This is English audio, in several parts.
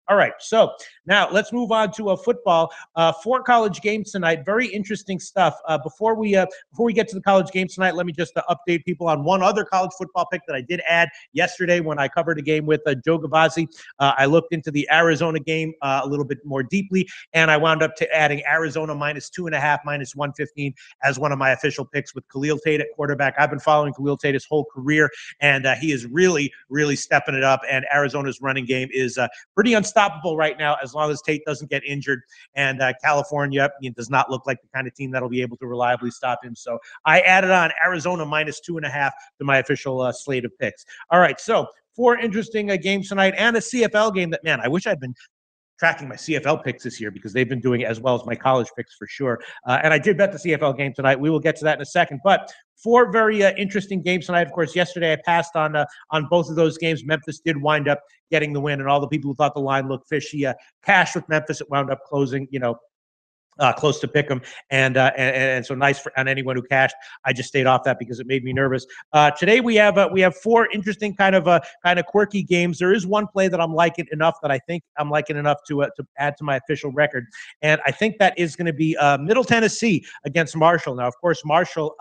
All right, so now let's move on to football. 4 college games tonight. Very interesting stuff. Before we get to the college games tonight, let me just update people on one other college football pick that I did add yesterday when I covered a game with Joe Gavazzi. I looked into the Arizona game a little bit more deeply, and I wound up adding Arizona -2.5, -115 as one of my official picks with Khalil Tate at quarterback. I've been following Khalil Tate his whole career, and he is really, really stepping it up. And Arizona's running game is pretty unstoppable right now as long as Tate doesn't get injured. And California does not look like the kind of team that'll be able to reliably stop him. So I added on Arizona -2.5 to my official slate of picks. All right, so 4 interesting games tonight and a CFL game that, man, I wish I'd been tracking my CFL picks this year because they've been doing as well as my college picks for sure. And I did bet the CFL game tonight. We will get to that in a second. But 4 very interesting games tonight. Of course, yesterday I passed on both of those games. Memphis did wind up getting the win, and all the people who thought the line looked fishy cashed with Memphis. It wound up closing, close to pick 'em, and so nice on anyone who cashed. I just stayed off that because it made me nervous. Today we have 4 interesting kind of quirky games. There is one play that I'm liking enough that I think I'm liking enough to add to my official record, and I think that is going to be Middle Tennessee against Marshall. Now, of course, Marshall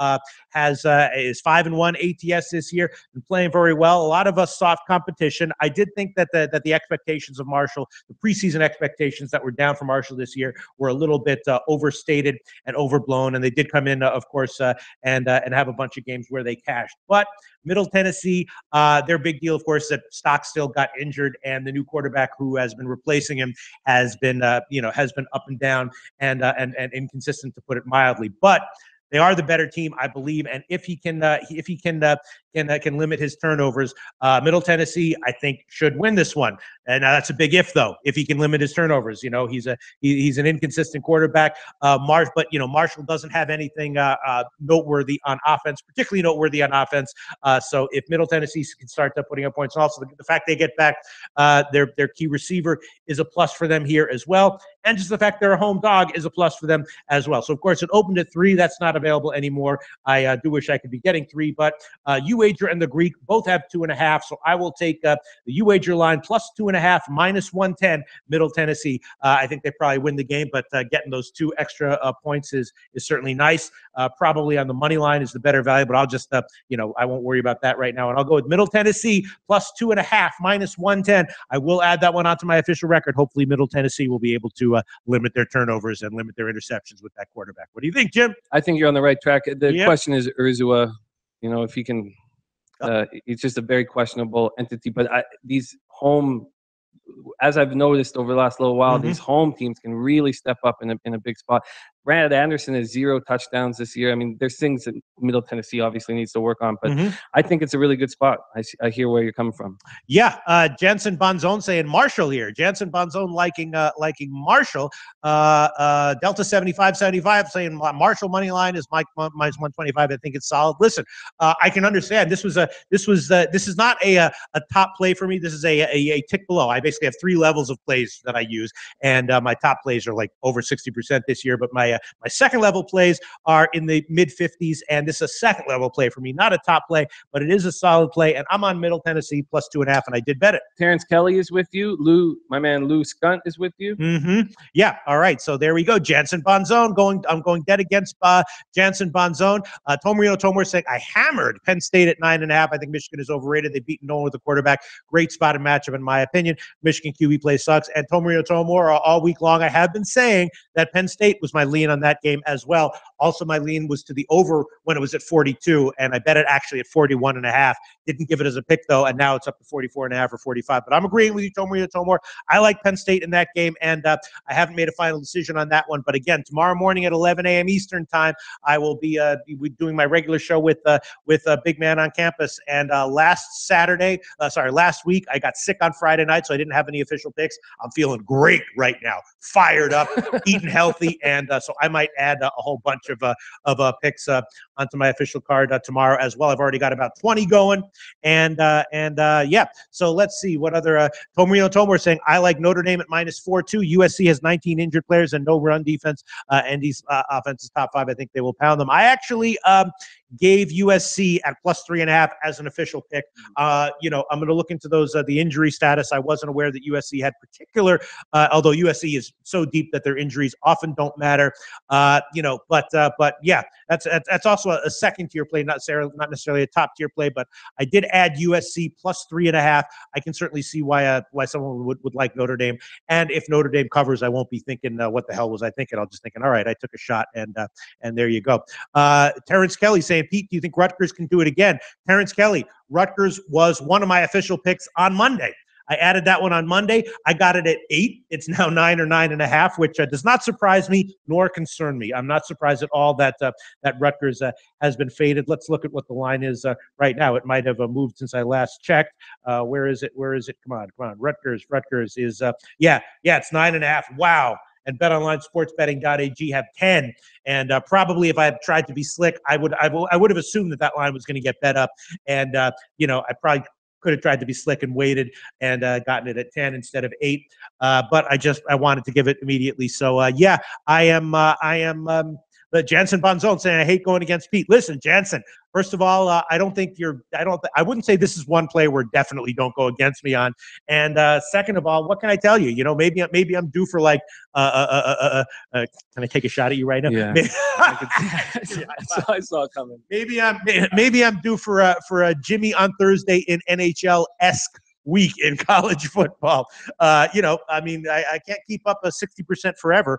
is 5-1 ATS this year, been playing very well. A lot of soft competition. I did think that the expectations of Marshall, the preseason expectations that were down for Marshall this year, were a little bit overstated and overblown, and they did come in, of course, and have a bunch of games where they cashed. But Middle Tennessee, their big deal, of course, that Stockstill got injured, and the new quarterback who has been replacing him has been up and down and inconsistent, to put it mildly. But they are the better team, I believe, and if he can limit his turnovers, Middle Tennessee, I think, should win this one. And that's a big if, though. If he can limit his turnovers, he's an inconsistent quarterback. But Marshall doesn't have anything noteworthy on offense, particularly noteworthy on offense. So if Middle Tennessee can start putting up points, and also the fact they get back their key receiver is a plus for them here as well. And just the fact they're a home dog is a plus for them as well. So, of course, it opened at 3. That's not available anymore. I do wish I could be getting 3, but UWager and the Greek both have 2.5. So I will take the UWager line +2.5, -110, Middle Tennessee. I think they probably win the game, but getting those 2 extra points is certainly nice. Probably on the money line is the better value, but I'll just, I won't worry about that right now. And I'll go with Middle Tennessee +2.5, -110. I will add that one onto my official record. Hopefully Middle Tennessee will be able to limit their turnovers and limit their interceptions with that quarterback. What do you think, Jim? I think you're on the right track. The question is Urzua, if he can, he's just a very questionable entity. But these home, as I've noticed over the last little while, these home teams can really step up in a big spot. Brad Anderson has 0 touchdowns this year. I mean, there's things that Middle Tennessee obviously needs to work on, but I think it's a really good spot. I hear where you're coming from. Yeah, Jensen Bonzone saying Marshall here. Jensen Bonzone liking Marshall. Delta 75 saying Marshall money line is -125. I think it's solid. Listen, I can understand this is not a top play for me. This is a tick below. I basically have 3 levels of plays that I use, and my top plays are like over 60% this year, but my second level plays are in the mid 50s, and this is a second level play for me, not a top play, but it is a solid play, and I'm on Middle Tennessee +2.5, and I did bet it. Terrence Kelly is with you. My man Lou Skunt is with you. Yeah. All right. So there we go. Jansen Bonzone I'm going dead against Jansen Bonzone. Tomarino Tomor saying I hammered Penn State at 9.5. I think Michigan is overrated. They beat Nolan with the quarterback. Great spotted matchup in my opinion. Michigan QB play sucks. And Tomarino Tomor all week long I have been saying that Penn State was my lean on that game as well. Also, my lean was to the over when it was at 42, and I bet it actually at 41.5. Didn't give it as a pick, though, and now it's up to 44.5 or 45. But I'm agreeing with you, Tomarino Tomor. I like Penn State in that game, and I haven't made a final decision on that one. But again, tomorrow morning at 11 a.m. Eastern time, I will be doing my regular show with Big Man on Campus. And last week, I got sick on Friday night, so I didn't have any official picks. I'm feeling great right now, fired up, eating healthy, and so I might add a whole bunch of picks onto my official card tomorrow as well. I've already got about 20 going, and yeah. So let's see what other Tomarino Tomor saying I like Notre Dame at -4.2. USC has 19 injured players and no run defense, and these offenses top 5. I think they will pound them. I actually, gave USC at +3.5 as an official pick. I'm going to look into those the injury status. I wasn't aware that USC had particular, although USC is so deep that their injuries often don't matter. But yeah, that's also a second tier play, not necessarily a top tier play. But I did add USC +3.5. I can certainly see why someone would like Notre Dame. And if Notre Dame covers, I won't be thinking, what the hell was I thinking? I'll just thinking, all right, I took a shot, and there you go. Terrence Kelly saying, Pete, do you think Rutgers can do it again? Terrence Kelly, Rutgers was one of my official picks on Monday. I added that one on Monday. I got it at 8. It's now 9 or 9.5, which does not surprise me nor concern me. I'm not surprised at all that Rutgers has been faded. Let's look at what the line is right now. It might have moved since I last checked. Where is it? Come on. Rutgers is it's 9.5. Wow. And BetOnlineSportsBetting.ag have 10. And probably if I had tried to be slick, I would have assumed that line was going to get bet up. And I probably could have tried to be slick and waited and gotten it at 10 instead of 8. But I wanted to give it immediately. So I am Jansen Bonzone saying I hate going against Pete. Listen, Jansen, first of all, I wouldn't say this is one play where definitely don't go against me on. And second of all, what can I tell you? Maybe I'm due for like can I take a shot at you right now? Yeah. I saw it coming. Maybe I'm due for a Jimmy on Thursday in NHL-esque week in college football. I can't keep up a 60% forever.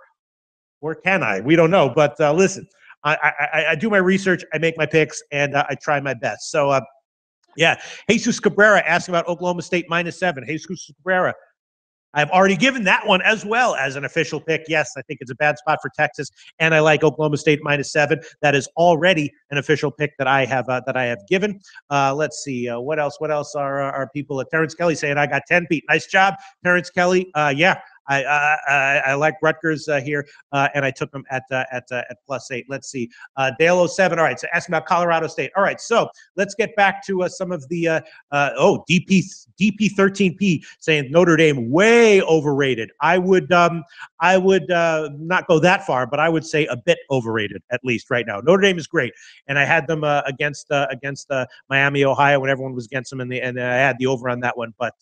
Or can I? We don't know. But listen, I do my research, I make my picks, and I try my best. So, Jesus Cabrera asking about Oklahoma State -7. Jesus Cabrera, I've already given that one as well as an official pick. Yes, I think it's a bad spot for Texas, and I like Oklahoma State -7. That is already an official pick that I have given. Let's see what else. What else are people? Terrence Kelly saying I got 10. Pete, nice job, Terrence Kelly. I like Rutgers here, and I took them at +8. Let's see. Dale 07. All right, so asking about Colorado State. All right, so let's get back to some of the DP 13P saying Notre Dame way overrated. I would not go that far, but I would say a bit overrated at least right now. Notre Dame is great, and I had them against Miami, Ohio when everyone was against them, and I had the over on that one. But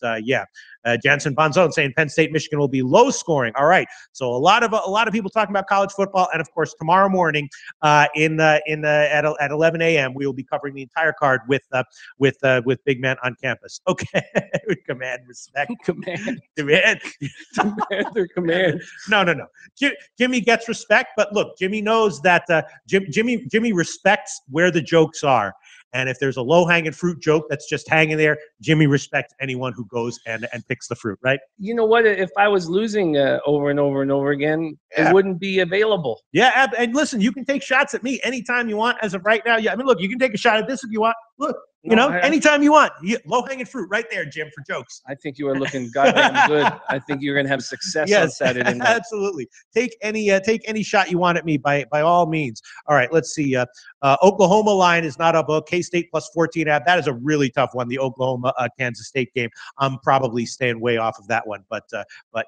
Jansen Bonzone saying Penn State, Michigan will be low scoring. All right, so a lot of people talking about college football, and of course tomorrow morning at 11 a.m. we will be covering the entire card with Big Man on campus. Okay, command respect, command. No. Jimmy gets respect, but look, Jimmy knows that Jimmy respects where the jokes are. And if there's a low-hanging fruit joke that's just hanging there, Jimmy respects anyone who goes and picks the fruit, right? You know what? If I was losing over and over and over again, it wouldn't be available. Yeah, and listen, you can take shots at me anytime you want. As of right now, look, you can take a shot at this if you want. Look, anytime you want. Low-hanging fruit right there, Jim, for jokes. I think you are looking goddamn good. I think you're going to have success on Saturday night. Absolutely. Take any shot you want at me by all means. All right, let's see. Oklahoma line is not up. K-State +14. That is a really tough one, the Oklahoma-Kansas State game. I'm probably staying way off of that one. But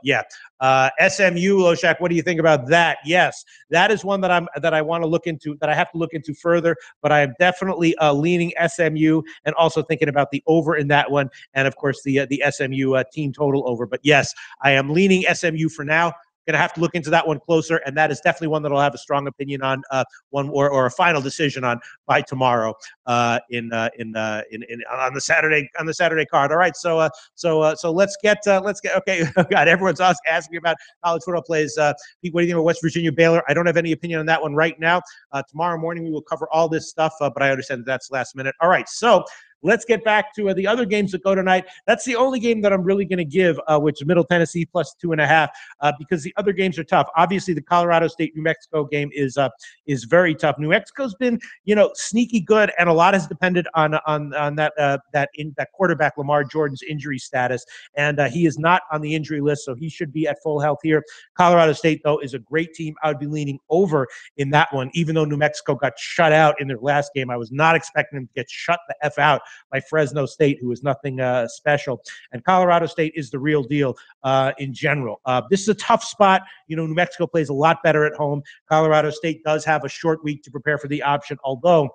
yeah. SMU, Loshak, what do you think about that? Yes, that is one that I want to look into, that I have to look into further, but I am definitely leaning SMU and also thinking about the over in that one, and of course the SMU team total over. But yes, I am leaning SMU for now. Going to have to look into that one closer, and that is definitely one that I'll have a strong opinion on, one or a final decision on by tomorrow on the Saturday card. All right, so let's get okay. God, everyone's asking about college football plays. Pete, what do you think about West Virginia Baylor? I don't have any opinion on that one right now. Tomorrow morning we will cover all this stuff, but I understand that's last minute. All right, so let's get back to the other games that go tonight. That's the only game that I'm really going to give, which is Middle Tennessee +2.5, because the other games are tough. Obviously, the Colorado State-New Mexico game is very tough. New Mexico's been, sneaky good, and a lot has depended on that quarterback Lamar Jordan's injury status, and he is not on the injury list, so he should be at full health here. Colorado State, though, is a great team. I would be leaning over in that one, even though New Mexico got shut out in their last game. I was not expecting them to get shut the F out by Fresno State, who is nothing special. And Colorado State is the real deal in general. This is a tough spot. New Mexico plays a lot better at home. Colorado State does have a short week to prepare for the option, although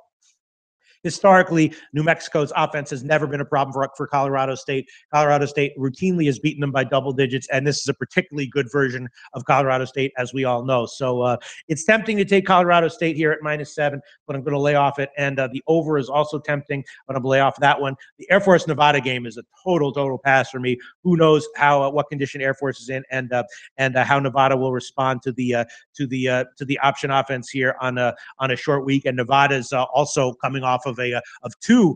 historically, New Mexico's offense has never been a problem for Colorado State. Colorado State routinely has beaten them by double digits, and this is a particularly good version of Colorado State, as we all know. So it's tempting to take Colorado State here at -7, but I'm going to lay off it. And the over is also tempting, but I'm going to lay off that one. The Air Force Nevada game is a total pass for me. Who knows what condition Air Force is in, and how Nevada will respond to the option offense here on a short week. And Nevada is also coming off of two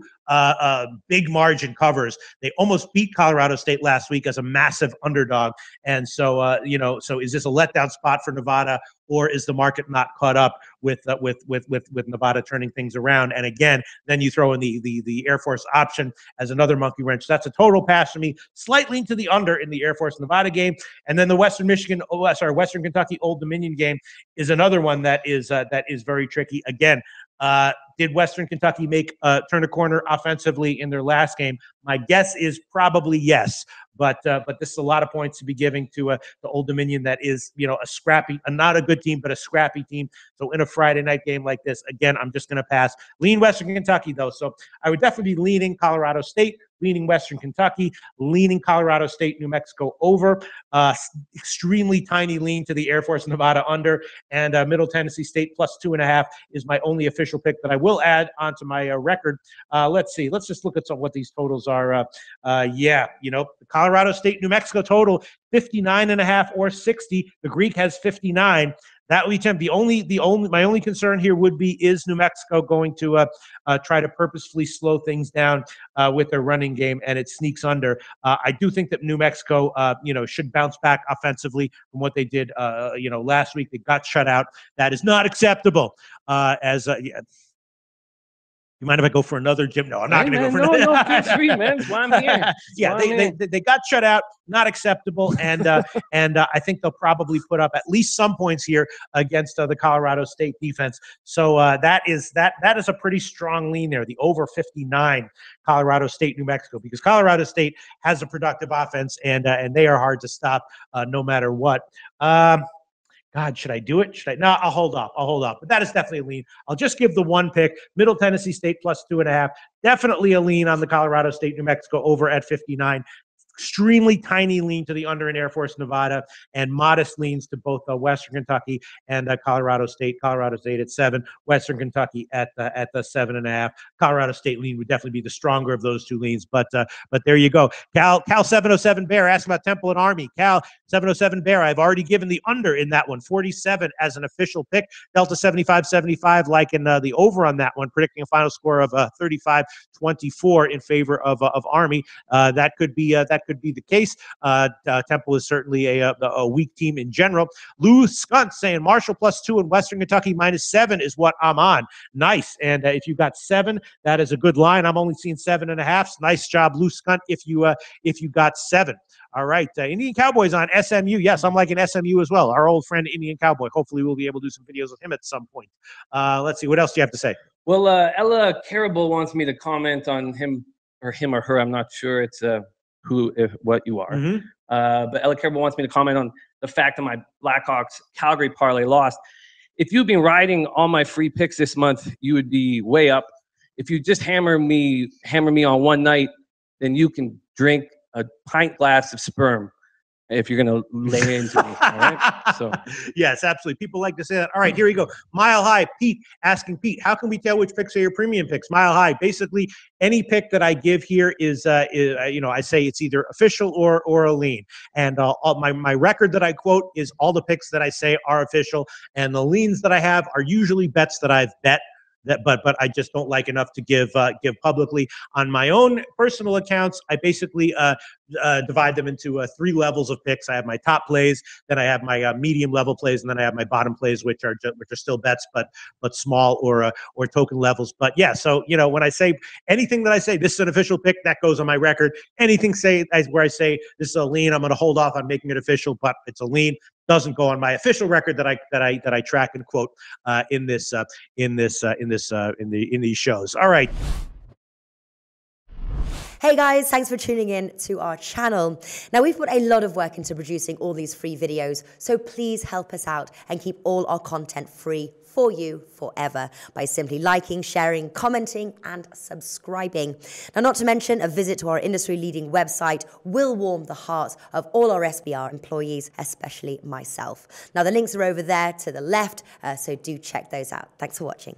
big margin covers. They almost beat Colorado State last week as a massive underdog. And so, so is this a letdown spot for Nevada, or is the market not caught up with Nevada turning things around? And again, then you throw in the Air Force option as another monkey wrench. That's a total pass for me. Slightly to the under in the Air Force Nevada game. And then the Western Kentucky Old Dominion game is another one that is very tricky. Again, did Western Kentucky turn a corner offensively in their last game? My guess is probably yes. But this is a lot of points to be giving to the Old Dominion that is, not a good team, but a scrappy team. So in a Friday night game like this, again, I'm just going to pass. Lean Western Kentucky, though. So I would definitely be leaning Colorado State, leaning Western Kentucky, leaning Colorado State, New Mexico over, extremely tiny lean to the Air Force Nevada under, and Middle Tennessee State +2.5 is my only official pick that I will add onto my record. Let's see. Let's just look at what these totals are. The Colorado State, New Mexico total 59.5 or 60. The Greek has 59. That would be my only concern here would be, is New Mexico going to try to purposefully slow things down with their running game, and it sneaks under. I do think that New Mexico, should bounce back offensively from what they did, last week. They got shut out. That is not acceptable. You mind if I go for another gym? No, I'm not going to go for another. No, feel free, man. That's why I'm here. They got shut out. Not acceptable. And I think they'll probably put up at least some points here against the Colorado State defense. So that is a pretty strong lean there. The over 59, Colorado State, New Mexico, because Colorado State has a productive offense, and they are hard to stop no matter what. God, should I do it? No, I'll hold off. But that is definitely a lean. I'll just give the one pick. Middle Tennessee State +2.5. Definitely a lean on the Colorado State, New Mexico over at 59. Extremely tiny lean to the under in Air Force Nevada, and modest leans to both Western Kentucky and Colorado State. Colorado State at 7, Western Kentucky at the 7.5. Colorado State lean would definitely be the stronger of those two leans, but there you go. Cal 707 Bear asking about Temple and Army. Cal 707 Bear, I've already given the under in that one, 47 as an official pick. Delta 75-75, like in the over on that one, predicting a final score of 35-24 in favor of Army. That could be the case. Temple is certainly a weak team in general. Lou Skunt saying Marshall +2 and Western Kentucky -7 is what I'm on. Nice. And if you got 7, that is a good line. I'm only seeing 7.5. Nice job, Lou Skunt, if you got 7. All right. Indian Cowboys on SMU. Yes, I'm liking SMU as well. Our old friend, Indian Cowboy. Hopefully we'll be able to do some videos with him at some point. Let's see. What else do you have to say? Well, Ella Caribou wants me to comment on him or her. I'm not sure. It's what you are. Mm-hmm. But Ella Caribou wants me to comment on the fact that my Blackhawks Calgary parlay lost. If you've been riding all my free picks this month, you would be way up. If you just hammer me on one night, then you can drink a pint glass of sperm if you're going to lay into me. All right. So yes, absolutely. People like to say that. All right, here we go. Mile High, Pete asking Pete, how can we tell which picks are your premium picks? Mile High, basically any pick that I give here is I say it's either official or a lean. And my record that I quote is all the picks that I say are official, and the leans that I have are usually bets that I've bet. But I just don't like enough to give publicly. On my own personal accounts, I basically divide them into 3 levels of picks. I have my top plays, then I have my medium level plays, and then I have my bottom plays, which are still bets, but small or token levels. But yeah, so when I say anything that I say this is an official pick, that goes on my record. Anything where I say this is a lean, I'm going to hold off on making it official, but it's a lean. Doesn't go on my official record that I track and quote in these shows. All right. Hey guys, thanks for tuning in to our channel. Now we've put a lot of work into producing all these free videos, so please help us out and keep all our content free for you forever by simply liking, sharing, commenting, and subscribing. Now, not to mention, a visit to our industry-leading website will warm the hearts of all our SBR employees, especially myself. Now, the links are over there to the left, so do check those out. Thanks for watching.